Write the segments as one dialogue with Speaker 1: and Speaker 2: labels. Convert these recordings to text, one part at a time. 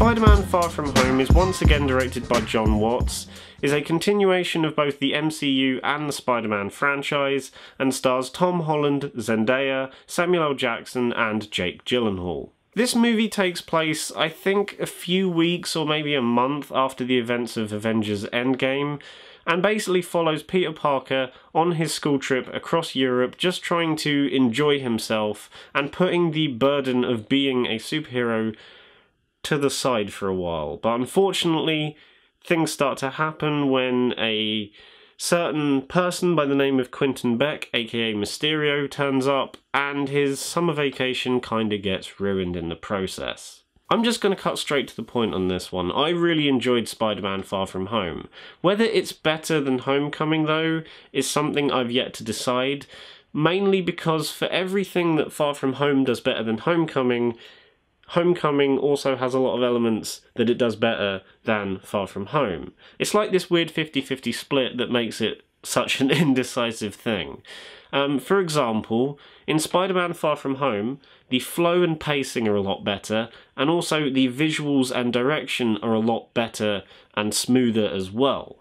Speaker 1: Spider-Man Far From Home is once again directed by Jon Watts, is a continuation of both the MCU and the Spider-Man franchise, and stars Tom Holland, Zendaya, Samuel L. Jackson and Jake Gyllenhaal. This movie takes place, I think, a few weeks or maybe a month after the events of Avengers Endgame, and basically follows Peter Parker on his school trip across Europe, just trying to enjoy himself and putting the burden of being a superhero to the side for a while. But unfortunately, things start to happen when a certain person by the name of Quentin Beck, aka Mysterio, turns up, and his summer vacation kinda gets ruined in the process. I'm just going to cut straight to the point on this one. I really enjoyed Spider-Man Far From Home. Whether it's better than Homecoming, though, is something I've yet to decide, mainly because for everything that Far From Home does better than Homecoming, Homecoming also has a lot of elements that it does better than Far From Home. It's like this weird 50-50 split that makes it such an indecisive thing. For example, in Spider-Man Far From Home, the flow and pacing are a lot better, and also the visuals and direction are a lot better and smoother as well.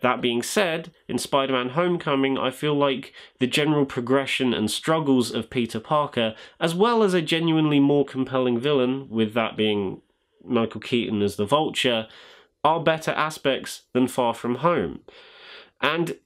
Speaker 1: That being said, in Spider-Man Homecoming, I feel like the general progression and struggles of Peter Parker, as well as a genuinely more compelling villain, with that being Michael Keaton as the Vulture, are better aspects than Far From Home. And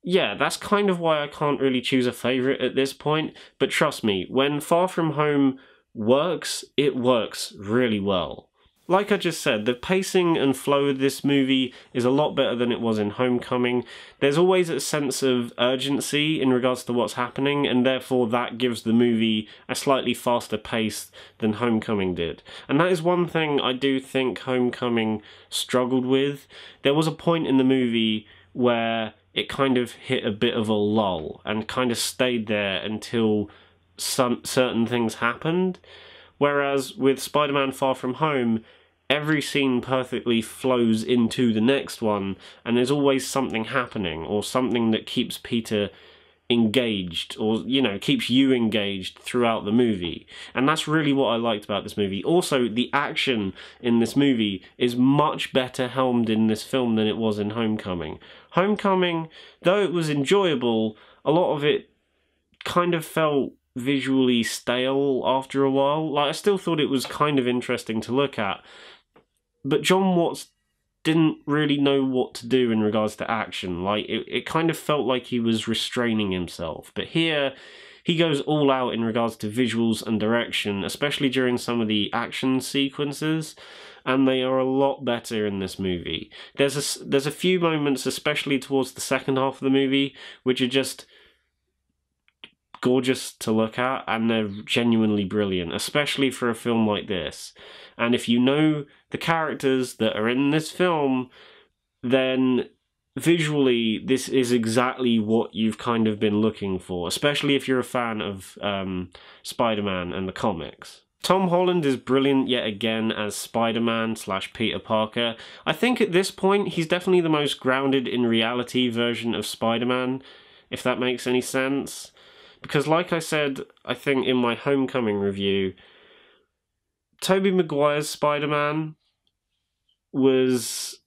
Speaker 1: yeah, that's kind of why I can't really choose a favourite at this point, but trust me, when Far From Home works, it works really well. Like I just said, the pacing and flow of this movie is a lot better than it was in Homecoming. There's always a sense of urgency in regards to what's happening, and therefore that gives the movie a slightly faster pace than Homecoming did. And that is one thing I do think Homecoming struggled with. There was a point in the movie where it kind of hit a bit of a lull and kind of stayed there until certain things happened. Whereas with Spider-Man Far From Home, every scene perfectly flows into the next one, and there's always something happening, or something that keeps Peter engaged, or, you know, keeps you engaged throughout the movie. And that's really what I liked about this movie. Also, the action in this movie is much better helmed in this film than it was in Homecoming. Homecoming, though it was enjoyable, a lot of it kind of felt visually stale after a while. Like, I still thought it was kind of interesting to look at, but Jon Watts didn't really know what to do in regards to action. Like, it kind of felt like he was restraining himself. But here, he goes all out in regards to visuals and direction, especially during some of the action sequences, and they are a lot better in this movie. There's a few moments, especially towards the second half of the movie, which are just gorgeous to look at, and they're genuinely brilliant, especially for a film like this. And if you know the characters that are in this film, then visually this is exactly what you've kind of been looking for, especially if you're a fan of Spider-Man and the comics. Tom Holland is brilliant yet again as Spider-Man / Peter Parker. I think at this point he's definitely the most grounded in reality version of Spider-Man, if that makes any sense. Because like I said, I think in my Homecoming review, Tobey Maguire's Spider-Man was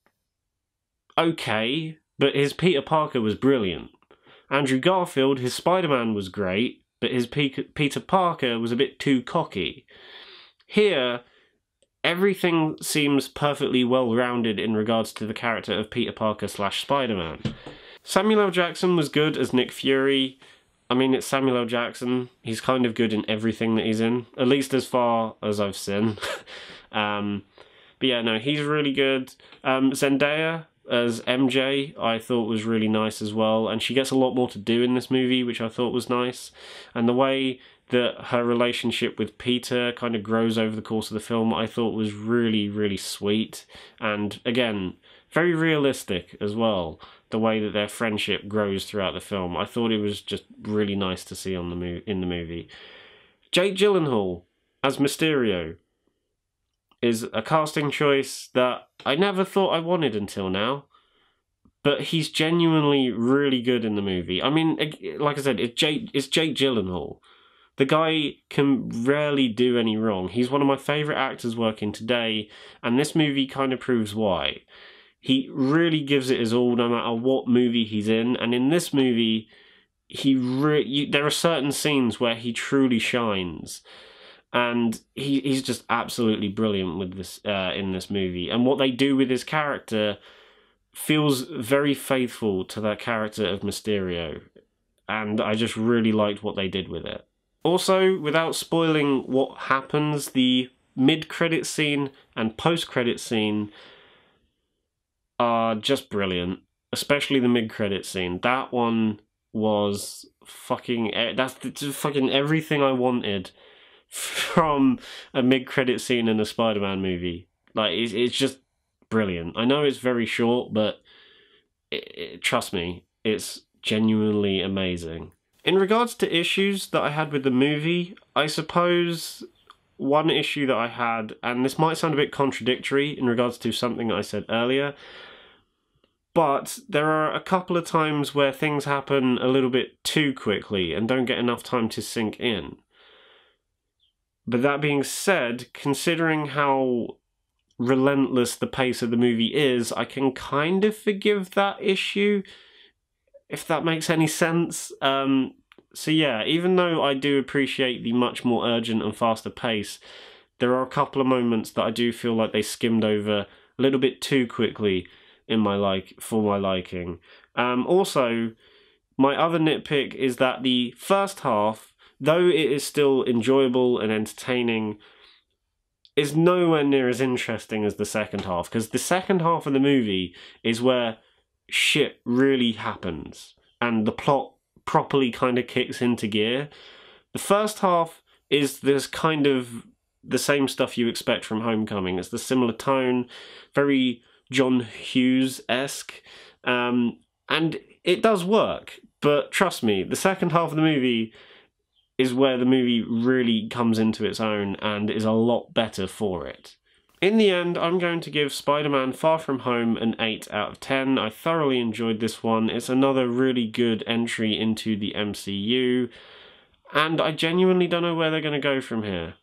Speaker 1: okay, but his Peter Parker was brilliant. Andrew Garfield, his Spider-Man was great, but his Peter Parker was a bit too cocky. Here, everything seems perfectly well-rounded in regards to the character of Peter Parker / Spider-Man. Samuel L. Jackson was good as Nick Fury. I mean, it's Samuel L. Jackson. He's kind of good in everything that he's in, at least as far as I've seen. But yeah, no, he's really good. Zendaya as MJ, I thought was really nice as well, and she gets a lot more to do in this movie, which I thought was nice. And the way that her relationship with Peter kind of grows over the course of the film, I thought was really, really sweet. And again, very realistic as well, the way that their friendship grows throughout the film. I thought it was just really nice to see in the movie. Jake Gyllenhaal as Mysterio is a casting choice that I never thought I wanted until now, but he's genuinely really good in the movie. I mean, like I said, it's Jake Gyllenhaal. The guy can rarely do any wrong. He's one of my favourite actors working today, and this movie kind of proves why. He really gives it his all no matter what movie he's in, and in this movie, there are certain scenes where he truly shines. And he's just absolutely brilliant with this in this movie. And what they do with his character feels very faithful to that character of Mysterio. And I just really liked what they did with it. Also, without spoiling what happens, the mid-credit scene and post-credit scene are just brilliant. Especially the mid-credit scene. That one was that's fucking everything I wanted from a mid-credit scene in a Spider-Man movie. Like, it's just brilliant. I know it's very short, but trust me, it's genuinely amazing. In regards to issues that I had with the movie, I suppose one issue that I had, and this might sound a bit contradictory in regards to something that I said earlier, but there are a couple of times where things happen a little bit too quickly and don't get enough time to sink in. But that being said, considering how relentless the pace of the movie is, I can kind of forgive that issue, if that makes any sense. So yeah, even though I do appreciate the much more urgent and faster pace, there are a couple of moments that I do feel like they skimmed over a little bit too quickly for my liking. Also, my other nitpick is that the first half, though it is still enjoyable and entertaining, is nowhere near as interesting as the second half, because the second half of the movie is where shit really happens and the plot properly kind of kicks into gear. The first half is this kind of the same stuff you expect from Homecoming. It's the similar tone, very John Hughes-esque, and it does work, but trust me, the second half of the movie is where the movie really comes into its own and is a lot better for it. In the end, I'm going to give Spider-Man Far From Home an 8 out of 10. I thoroughly enjoyed this one. It's another really good entry into the MCU, and I genuinely don't know where they're going to go from here.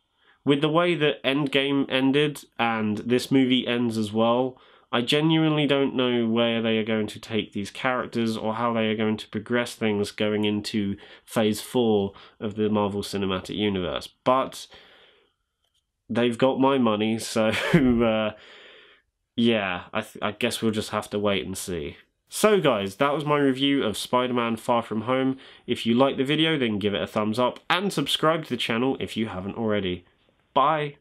Speaker 1: With the way that Endgame ended, and this movie ends as well, I genuinely don't know where they are going to take these characters or how they are going to progress things going into Phase 4 of the Marvel Cinematic Universe. But they've got my money, so yeah, I guess we'll just have to wait and see. So guys, that was my review of Spider-Man Far From Home. If you liked the video, then give it a thumbs up and subscribe to the channel if you haven't already. Bye!